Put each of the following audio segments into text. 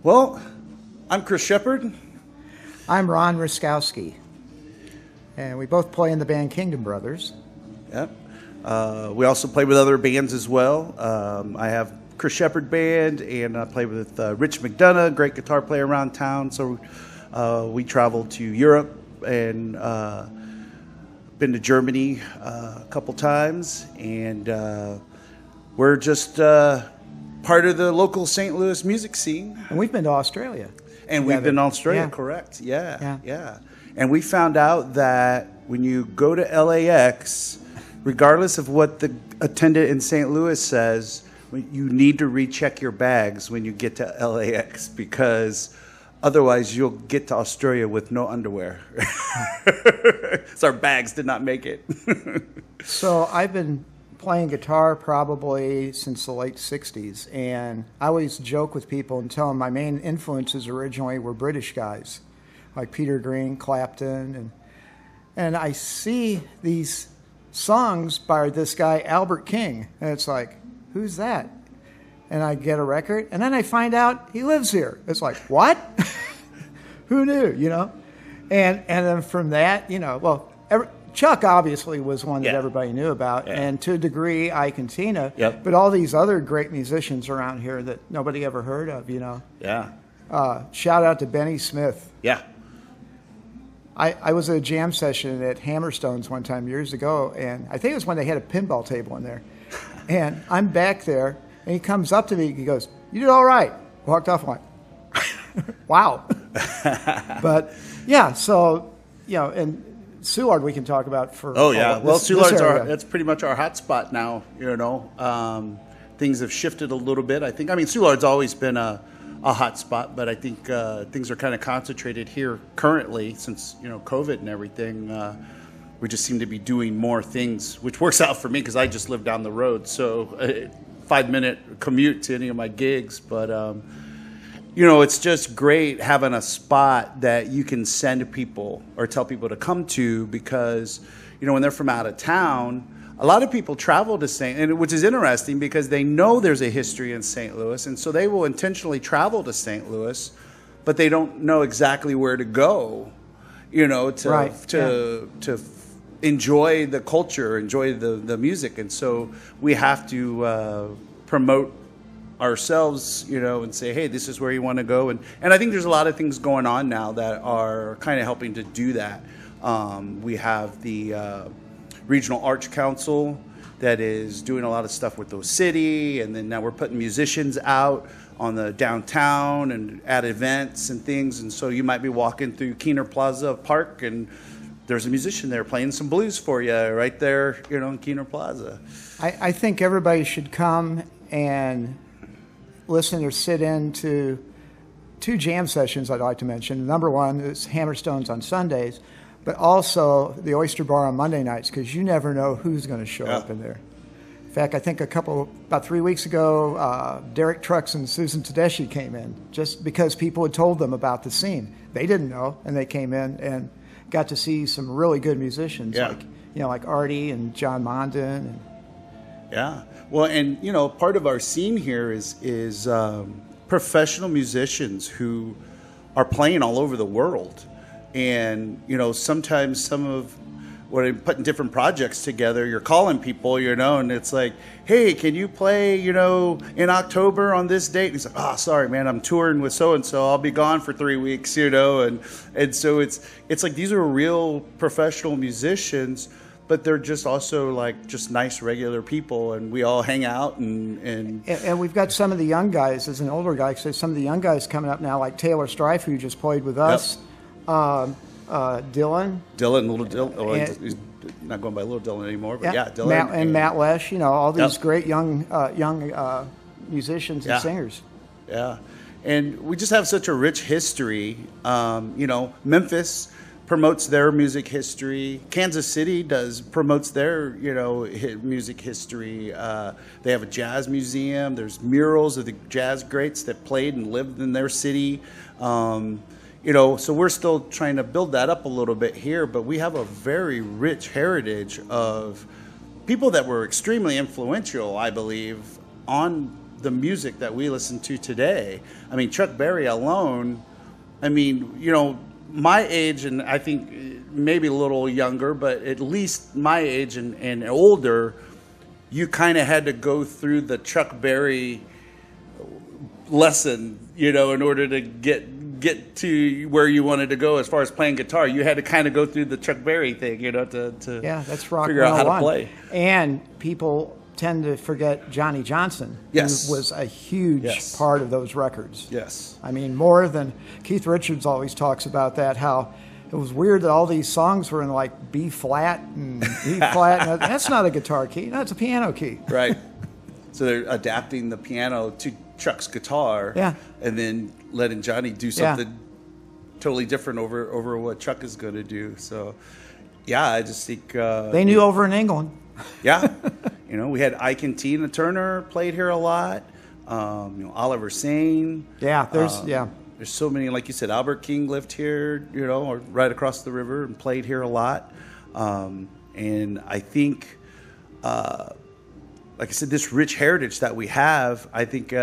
Well, I'm Chris Shepherd. I'm Ron Roskowski, and we both play in the band Kingdom Brothers. Yep. We also play with other bands as well. I have Chris Shepherd Band, and I play with Rich McDonough, great guitar player around town. So we travel to Europe and been to Germany a couple times, and we're just part of the local St. Louis music scene. And we've been to Australia. And we've been to Australia, correct. Yeah. And we found out that when you go to LAX, regardless of what the attendant in St. Louis says, you need to recheck your bags when you get to LAX, because otherwise you'll get to Australia with no underwear. So our bags did not make it. So I've been playing guitar probably since the late 60s, and I always joke with people and tell them my main influences originally were British guys like Peter Green, Clapton, and I see these songs by this guy Albert King, and it's like, who's that? And I get a record, and then I find out he lives here. It's like, what? Who knew, And then from that, Chuck obviously was one that everybody knew about, and to a degree, Ike and Tina. Yep. But all these other great musicians around here that nobody ever heard of, Yeah. Shout out to Benny Smith. Yeah. I was at a jam session at Hammerstone's one time years ago, and I think it was when they had a pinball table in there. And I'm back there, and he comes up to me, he goes, "You did all right." Walked off, I'm like, wow. But, yeah, so, and Soulard we can talk about for... Oh, yeah. Well, Soulard's that's pretty much our hot spot now, Things have shifted a little bit, I think. I mean, Soulard's always been a hot spot, but I think things are kind of concentrated here currently since, COVID and everything. We just seem to be doing more things, which works out for me because I just live down the road. So 5-minute commute to any of my gigs. But, it's just great having a spot that you can send people or tell people to come to because, when they're from out of town, a lot of people travel to which is interesting because they know there's a history in St. Louis, and so they will intentionally travel to St. Louis, but they don't know exactly where to go, to enjoy the culture, enjoy the music. And so we have to promote ourselves, and say, hey, this is where you want to go. And I think there's a lot of things going on now that are kind of helping to do that. We have the Regional Arts Council that is doing a lot of stuff with those city, and then now we're putting musicians out on the downtown and at events and things. And so you might be walking through Keener Plaza Park, and there's a musician there playing some blues for you right there, in Keener Plaza. I think everybody should come and listen or sit in to 2 jam sessions I'd like to mention. Number one is Hammerstone's on Sundays, but also the Oyster Bar on Monday nights, because you never know who's going to show up in there. In fact, I think about 3 weeks ago, Derek Trucks and Susan Tedeschi came in just because people had told them about the scene. They didn't know, and they came in and got to see some really good musicians, like Artie and John Mondon. Yeah. Well, and, part of our scene here is professional musicians who are playing all over the world. And, sometimes some of when I'm putting different projects together, you're calling people, and it's like, hey, can you play, in October on this date? And he's like, oh, sorry, man, I'm touring with so-and-so. I'll be gone for 3 weeks, and so it's like these are real professional musicians, but they're just also like just nice regular people, and we all hang out and we've got some of the young guys. As an older guy, so some of the young guys coming up now, like Taylor Strife, who just played with us. Dylan, Little Dylan. He's not going by Little Dylan anymore, but Dylan Matt Lesh. All these great young musicians and singers. Yeah, and we just have such a rich history. Memphis promotes their music history. Kansas City promotes their music history. They have a jazz museum. There's murals of the jazz greats that played and lived in their city. So we're still trying to build that up a little bit here, but we have a very rich heritage of people that were extremely influential, I believe, on the music that we listen to today. I mean, Chuck Berry alone, I mean, you know, my age, and I think maybe a little younger, but at least my age and older, you kind of had to go through the Chuck Berry lesson, you know, in order to get to where you wanted to go as far as playing guitar. You had to kind of go through the Chuck Berry thing, you know, to that's rock figure out how to 101. play. And people tend to forget Johnny Johnson, Yes. who was a huge Yes. part of those records. Yes. I mean, more than Keith Richards always talks about that, how it was weird that all these songs were in like B flat and E flat. And that's not a guitar key. No, it's a piano key. Right. So they're adapting the piano to Chuck's guitar, Yeah. and then letting Johnny do Yeah. something totally different over what Chuck is going to do. So, yeah, I just think They knew over in England. yeah, you know, we had Ike and Tina Turner played here a lot. You know, Oliver Sane. Yeah, there's There's so many, like you said, Albert King lived here, you know, or right across the river and played here a lot. And I think, like I said, this rich heritage that we have, I think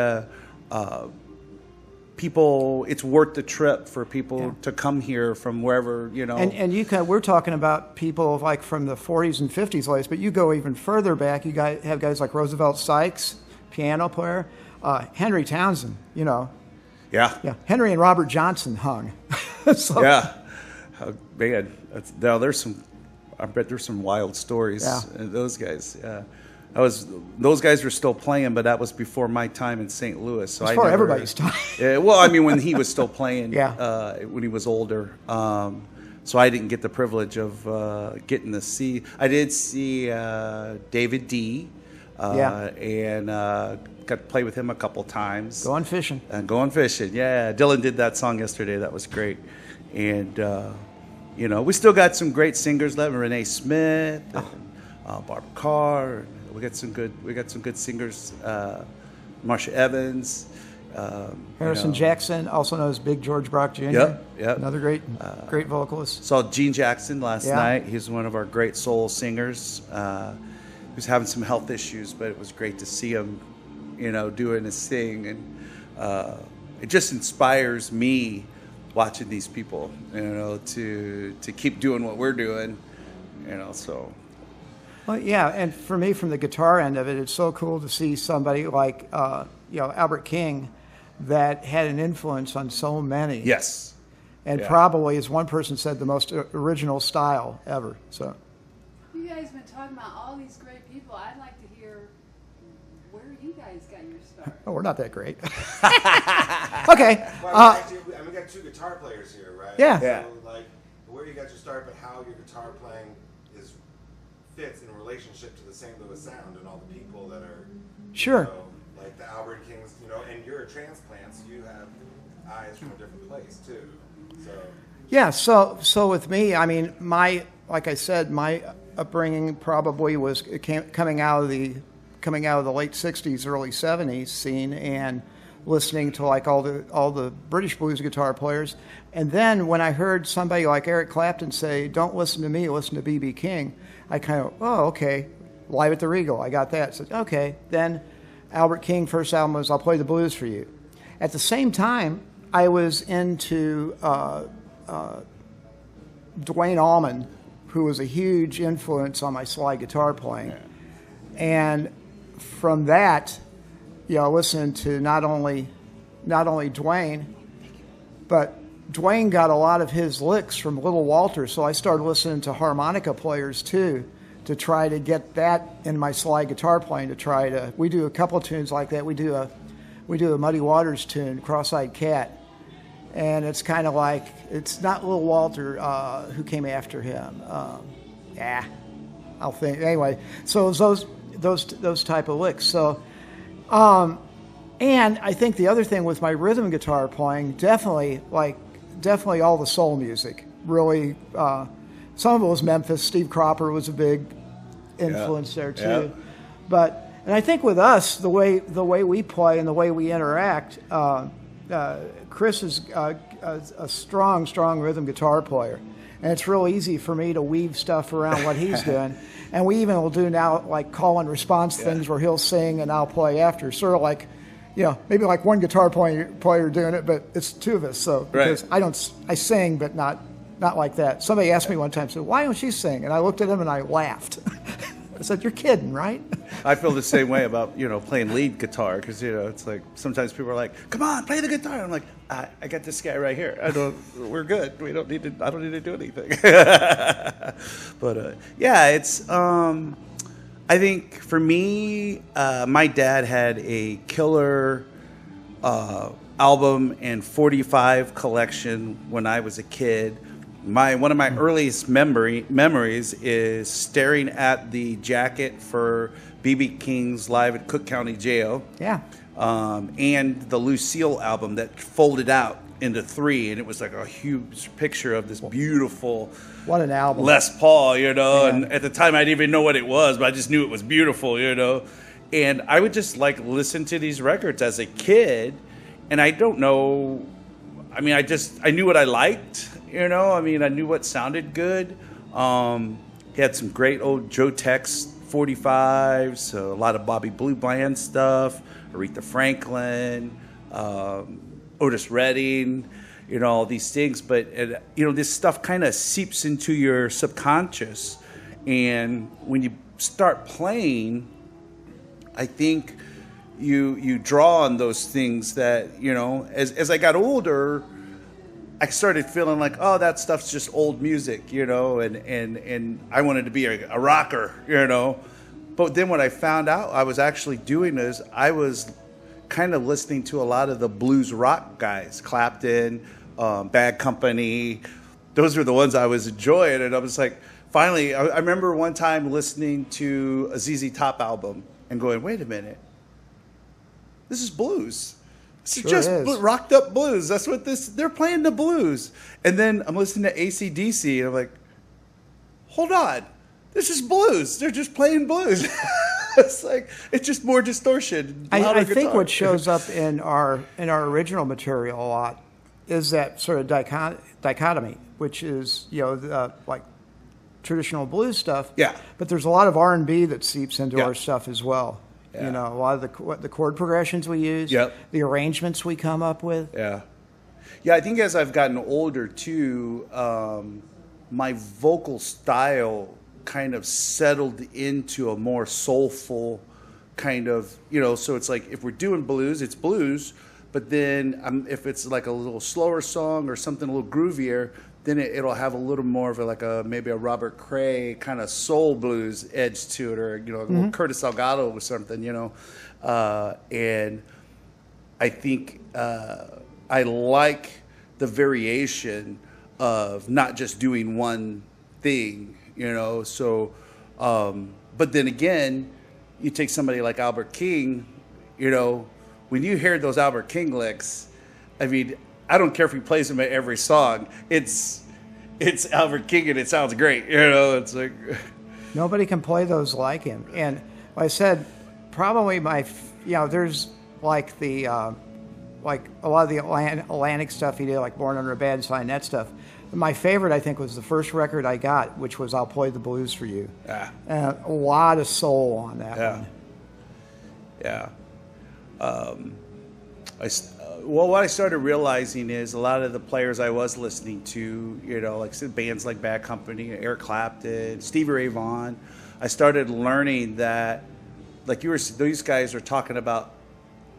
people, it's worth the trip for people to come here from wherever, you know. And you can, we're talking about people like from the 40s and 50s days, but you go even further back. You guys have guys like Roosevelt Sykes, piano player, Henry Townsend. You know, Yeah. Henry and Robert Johnson hung. So, Yeah. Man, now there's some, I bet there's some wild stories. Yeah. Those guys. Yeah. Those guys were still playing, but that was before my time in St. Louis. So Before everybody's time. Yeah, well, I mean, when he was still playing, Yeah. when he was older. So I didn't get the privilege of getting to see. I did see David D. And got to play with him a couple times. Going fishing. Going fishing, yeah. Dylan did that song yesterday. That was great. And, you know, we still got some great singers left. Renee Smith, and, Barbara Carr. We got some good singers. Marsha Evans. Harrison Jackson, also known as Big George Brock Jr. Yep. Another great vocalist. Saw Gene Jackson last Yeah. night. He's one of our great soul singers. He was having some health issues, but it was great to see him, you know, doing his thing. And it just inspires me watching these people, you know, to keep doing what we're doing, you know, so. Well, yeah, and for me, from the guitar end of it, it's so cool to see somebody like, you know, Albert King that had an influence on so many. Yes. And Yeah. probably, as one person said, the most original style ever. So. You guys have been talking about all these great people. I'd like to hear where you guys got your start. Oh, we're not that great. Okay. Well, we got two guitar players here, right? Yeah. Yeah. So, like, where you got your start, but how your guitar playing fits in relationship to the St. Louis sound and all the people that are, Sure. you know, like the Albert Kings, you know, and you're a transplant, so you have eyes from a different place too. So. Yeah. So with me, I mean, like I said, my upbringing probably was coming out of the late '60s, early '70s scene, and listening to like all the British blues guitar players. And then when I heard somebody like Eric Clapton say, "Don't listen to me, listen to B.B. King," I kind of, oh, okay, Live at the Regal, I got that. So, okay. Then Albert King, first album was I'll Play the Blues for You. At the same time, I was into Duane Allman, who was a huge influence on my slide guitar playing. And from that, you know, listening to not only Duane, but Duane got a lot of his licks from Little Walter, so I started listening to harmonica players too, to try to get that in my slide guitar playing. We do a couple of tunes like that. We do a Muddy Waters tune, Cross-Eyed Cat, and it's kind of like, it's not Little Walter who came after him. I'll think anyway. So it was those type of licks. So. And I think the other thing with my rhythm guitar playing, definitely all the soul music. Really, some of it was Memphis. Steve Cropper was a big influence there too. Yeah. And I think with us, the way we play and the way we interact, Chris is a strong rhythm guitar player, and it's real easy for me to weave stuff around what he's doing. And we even will do now like call and response things where he'll sing and I'll play after, sort of like maybe like one guitar player doing it, but it's two of us. So because I sing, but not like that. Somebody asked me one time, said, "Why don't you sing?" And I looked at him and I laughed. I said, "You're kidding, right?" I feel the same way about playing lead guitar, because it's like sometimes people are like, "Come on, play the guitar." I'm like, I got this guy right here. We're good. I don't need to do anything. But it's. I think for me, my dad had a killer album and 45 collection when I was a kid. One of my earliest memories is staring at the jacket for B.B. King's Live at Cook County Jail. Yeah. And the Lucille album that folded out into 3, and it was like a huge picture of this beautiful, what an album, Les Paul, and at the time I didn't even know what it was, but I just knew it was beautiful, and I would just like listen to these records as a kid, and I don't know, I mean, I knew what I liked, I knew what sounded good. He had some great old Joe Tex 45s, a lot of Bobby Blue Bland stuff, Aretha Franklin, Otis Redding, all these things. But, this stuff kind of seeps into your subconscious. And when you start playing, I think you draw on those things that, as I got older, I started feeling like, oh, that stuff's just old music, and I wanted to be a rocker, But then when I found out I was actually doing this, I was kind of listening to a lot of the blues rock guys, Clapton, Bad Company. Those were the ones I was enjoying, and I was like, finally, I remember one time listening to a ZZ Top album and going, wait a minute, this is blues. It's just rocked up blues. That's what they're playing the blues. And then I'm listening to AC/DC, and I'm like, hold on, this is blues. They're just playing blues. It's just more distortion. I think what shows up in our original material a lot is that sort of dichotomy, which is like traditional blues stuff. Yeah. But there's a lot of R&B that seeps into our stuff as well. Yeah. A lot of the chord progressions we use, the arrangements we come up with. Yeah. Yeah, I think as I've gotten older too, my vocal style kind of settled into a more soulful kind of, so it's like if we're doing blues, it's blues, but then if it's like a little slower song or something a little groovier, then it'll have a little more of maybe a Robert Cray kind of soul blues edge to it, or a little Curtis Salgado or something, and I think I like the variation of not just doing one thing, so but then again, you take somebody like Albert King, when you hear those Albert King licks, I mean, I don't care if he plays them at every song. It's Albert King and it sounds great. It's like nobody can play those like him. And like I said, probably there's like the like a lot of the Atlantic stuff he did, like Born Under a Bad Sign, that stuff. My favorite, I think, was the first record I got, which was I'll Play the Blues for You. Yeah. And a lot of soul on that one. Yeah. What I started realizing is a lot of the players I was listening to, like bands like Bad Company, Eric Clapton, Stevie Ray Vaughan, I started learning that, like these guys are talking about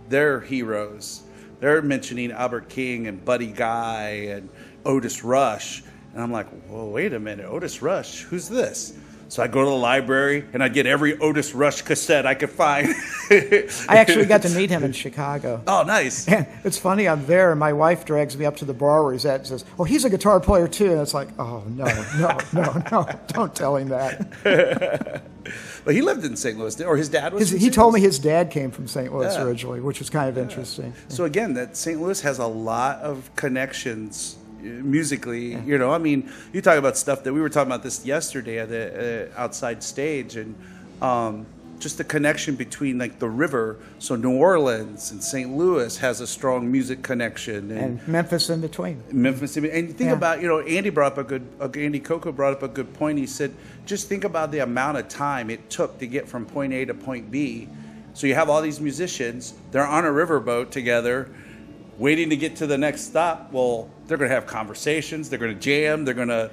their heroes. They're mentioning Albert King and Buddy Guy and Otis Rush. And I'm like, whoa, wait a minute, Otis Rush, who's this? So I go to the library and I get every Otis Rush cassette I could find. I actually got to meet him in Chicago. Oh, nice. And it's funny, I'm there and my wife drags me up to the bar where he's at and says, "Oh, he's a guitar player too." And it's like, oh, no, don't tell him that. But he lived in St. Louis, or his dad was He told me his dad came from St. Louis originally, which was kind of interesting. So again, that St. Louis has a lot of connections musically. I mean, you talk about stuff that we were talking about this yesterday at the outside stage, and just the connection between like the river. So New Orleans and St. Louis has a strong music connection, and Memphis in between. And you think about, Andy Coco brought up a good point. He said, just think about the amount of time it took to get from point A to point B. So you have all these musicians, they're on a riverboat together, waiting to get to the next stop. Well, they're going to have conversations, they're going to jam, they're going to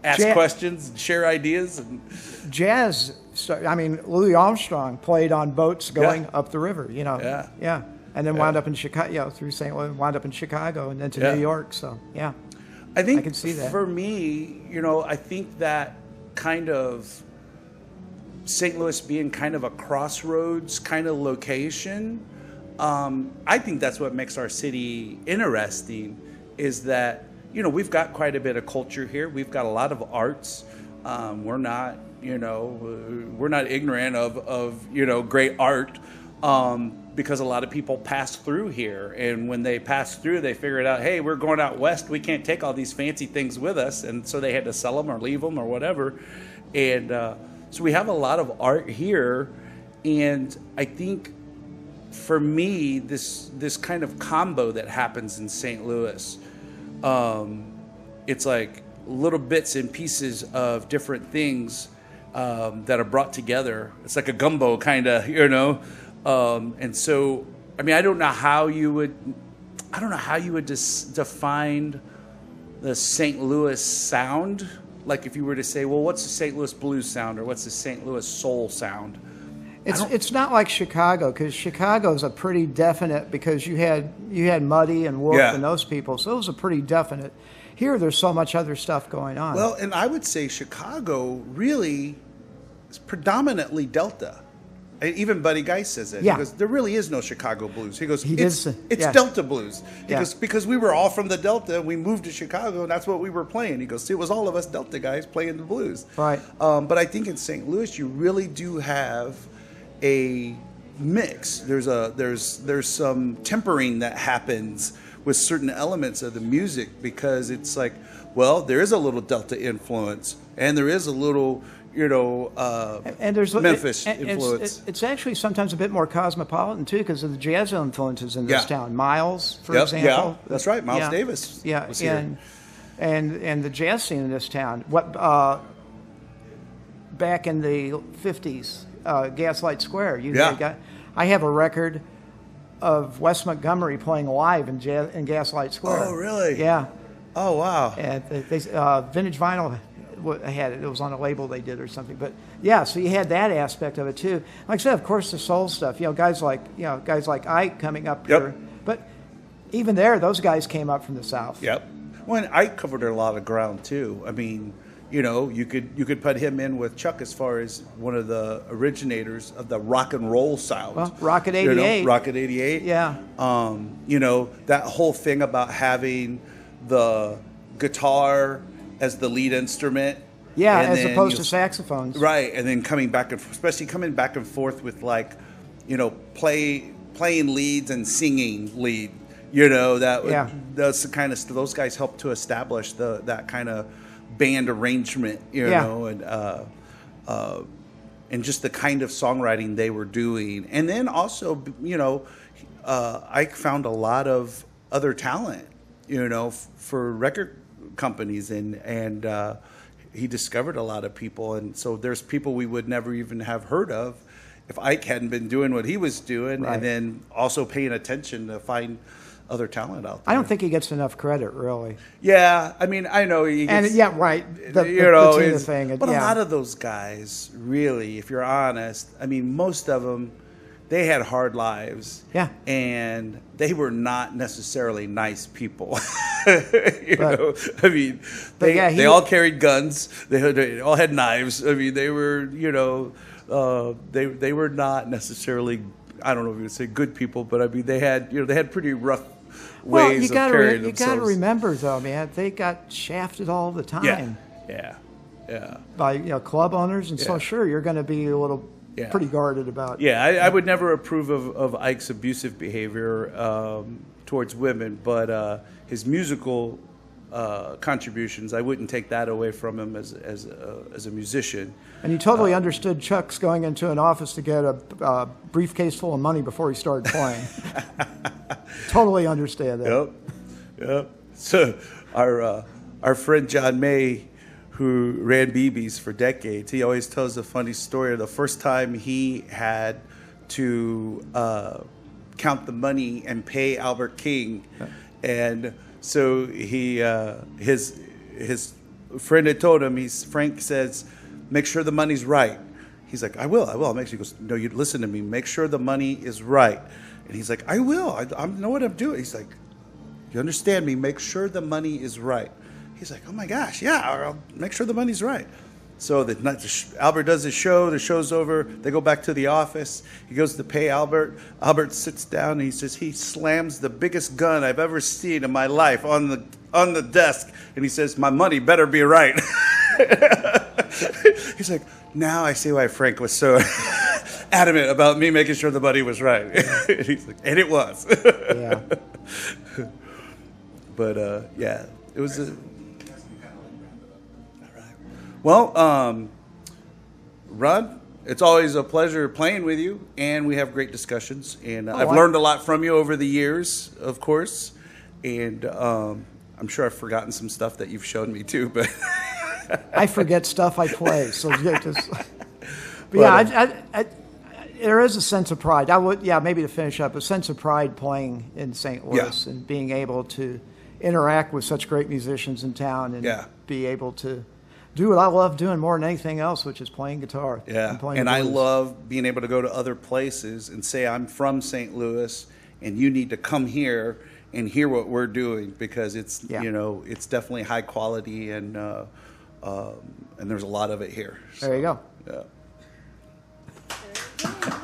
ask questions, share ideas. And jazz, I mean, Louis Armstrong played on boats going up the river, you know. Yeah. And then wound up in Chicago, through St. Louis, wound up in Chicago and then to New York. So, yeah. I think I can see that. For me, you know, I think that kind of St. Louis being kind of a crossroads kind of location, I think that's what makes our city interesting, is that, you know, we've got quite a bit of culture here. We've got a lot of arts. We're not, you know, we're not ignorant of you know, great art, because a lot of people pass through here. And when they pass through, they figured out, hey, we're going out west. We can't take all these fancy things with us. And so they had to sell them or leave them or whatever. And so we have a lot of art here. And I think for me, this kind of combo that happens in St. Louis, it's like little bits and pieces of different things that are brought together. It's like a gumbo kind of, you know. And so, I mean, I don't know how you would define the St. Louis sound. Like if you were to say, well, what's the St. Louis blues sound, or what's the St. Louis soul sound? It's not like Chicago, because Chicago's a pretty definite, because you had Muddy and Wolf and those people, so it was a pretty definite. Here, there's so much other stuff going on. Well, and I would say Chicago really is predominantly Delta. Even Buddy Guy says it. Yeah. He goes, there really is no Chicago blues. He goes, it's yeah. Delta blues. He goes, because we were all from the Delta, we moved to Chicago, and that's what we were playing. He goes, see, it was all of us Delta guys playing the blues. Right. But I think in St. Louis, you really do have a mix. There's some tempering that happens with certain elements of the music, because it's like, well, there is a little Delta influence, and there is a little, you know, and there's Memphis influence. It's actually sometimes a bit more cosmopolitan too, because of the jazz influences in this town. Miles, for example. Yeah, that's right. Miles Davis. Yeah, was here. And the jazz scene in this town. Back in the 50s, Gaslight Square. I have a record of Wes Montgomery playing live in Gaslight Square. Oh, really? Yeah. Oh, wow. And Vintage Vinyl had it. It was on a label they did or something. But yeah, so you had that aspect of it too. Like I said, of course, the soul stuff. You know, guys like Ike coming up here. But even there, those guys came up from the South. Yep. Well, and Ike covered a lot of ground too. I mean, you know, you could put him in with Chuck as far as one of the originators of the rock and roll sound. Well, Rocket 88. You know, Rocket 88. Yeah. You know, that whole thing about having the guitar as the lead instrument. Yeah, as opposed to saxophones. Right, and then coming back and especially coming back and forth with, like, you know, playing leads and singing lead. You know, that's the kind of those guys helped to establish that kind of band arrangement, you know, and just the kind of songwriting they were doing. And then also, you know, Ike found a lot of other talent, you know, for record companies, and he discovered a lot of people. And so there's people we would never even have heard of if Ike hadn't been doing what he was doing, and then also paying attention to find other talent out there. I don't think he gets enough credit, really. Yeah, I mean, I know he gets, and right, the Tina thing. But a lot of those guys, really, if you're honest, I mean, most of them, they had hard lives. Yeah. And they were not necessarily nice people. you know, I mean, they all carried guns. They all had knives. I mean, they were, you know, they were not necessarily, I don't know if you would say good people, but I mean, they had pretty rough ways of carrying themselves. You got to remember, though, man, they got shafted all the time. Yeah. By, you know, club owners, and so sure, you're going to be a little pretty guarded about. Yeah, I would never approve of Ike's abusive behavior towards women, but his musical contributions, I wouldn't take that away from him as a musician. And you totally understood Chuck's going into an office to get a briefcase full of money before he started playing. Totally understand that. Yep. So our friend John May, who ran BB's for decades, he always tells a funny story of the first time he had to count the money and pay Albert King, and so he his friend had told him, Frank says, make sure the money's right. He's like, I will. I'll make sure. He goes, no, you listen to me. Make sure the money is right. And he's like, I will. I know what I'm doing. He's like, you understand me? Make sure the money is right. He's like, oh my gosh, yeah, I'll make sure the money's right. So Albert does his show. The show's over. They go back to the office. He goes to pay Albert. Albert sits down and he slams the biggest gun I've ever seen in my life on the desk. And he says, my money better be right. He's like, now I see why Frank was so adamant about me making sure the money was right. And he's like, and it was. Yeah. But yeah, it was a. Well, Ron, it's always a pleasure playing with you, and we have great discussions. And I've learned a lot from you over the years, of course. And I'm sure I've forgotten some stuff that you've shown me too. But I forget stuff I play, so just. But yeah, there is a sense of pride. Maybe to finish up, a sense of pride playing in St. Louis and being able to interact with such great musicians in town and be able to do what I love doing more than anything else, which is playing guitar. Yeah, and I love being able to go to other places and say, I'm from St. Louis, and you need to come here and hear what we're doing, because it's it's definitely high quality, and there's a lot of it here. So, there you go. Yeah. There you go.